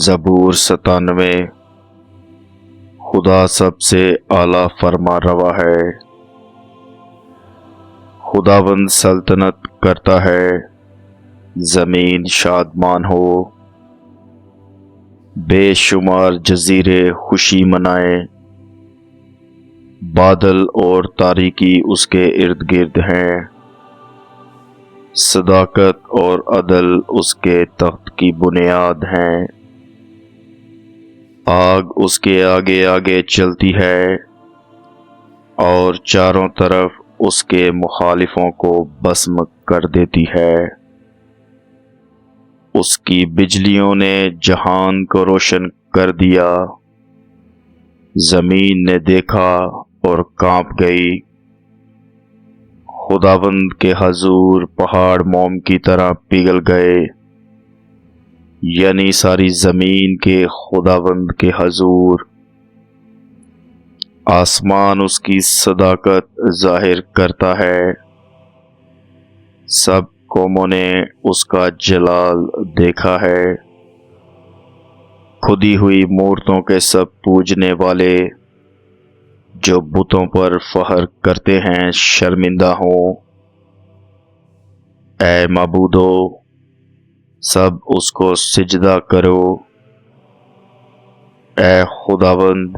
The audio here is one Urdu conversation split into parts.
زبور 97۔ خدا سب سے اعلیٰ فرما روا ہے، خداوند سلطنت کرتا ہے، زمین شادمان ہو، بے شمار جزیرے خوشی منائیں، بادل اور تاریکی اس کے ارد گرد ہیں، صداقت اور عدل اس کے تخت کی بنیاد ہیں، آگ اس کے آگے آگے چلتی ہے اور چاروں طرف اس کے مخالفوں کو بسم کر دیتی ہے۔ اس کی بجلیوں نے جہان کو روشن کر دیا، زمین نے دیکھا اور کانپ گئی۔ خداوند کے حضور پہاڑ موم کی طرح پگھل گئے، یعنی ساری زمین کے خداوند کے حضور۔ آسمان اس کی صداقت ظاہر کرتا ہے، سب قوموں نے اس کا جلال دیکھا ہے۔ کھدی ہوئی مورتوں کے سب پوجنے والے جو بتوں پر فخر کرتے ہیں شرمندہ ہوں۔ اے معبودو، سب اس کو سجدہ کرو۔ اے خداوند،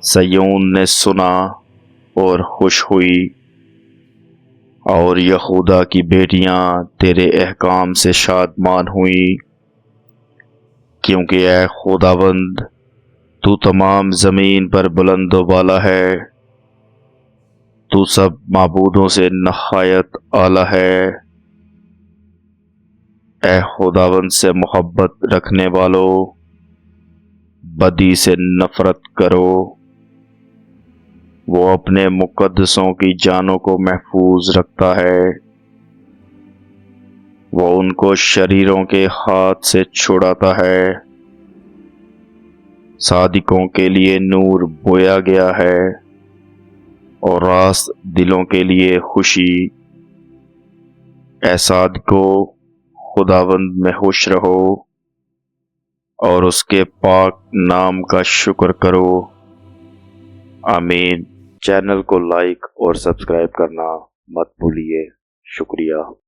صیون نے سنا اور خوش ہوئی، اور یہودا کی بیٹیاں تیرے احکام سے شادمان ہوئیں، کیونکہ اے خداوند تو تمام زمین پر بلند و بالا ہے، تو سب معبودوں سے نہایت اعلیٰ ہے۔ اے خداوند سے محبت رکھنے والو، بدی سے نفرت کرو۔ وہ اپنے مقدسوں کی جانوں کو محفوظ رکھتا ہے، وہ ان کو شریروں کے ہاتھ سے چھڑاتا ہے۔ صادقوں کے لیے نور بویا گیا ہے، اور راست دلوں کے لیے خوشی۔ اے صادقو، خداوند میں خوش رہو، اور اس کے پاک نام کا شکر کرو۔ آمین۔ چینل کو لائک اور سبسکرائب کرنا مت بھولیے۔ شکریہ۔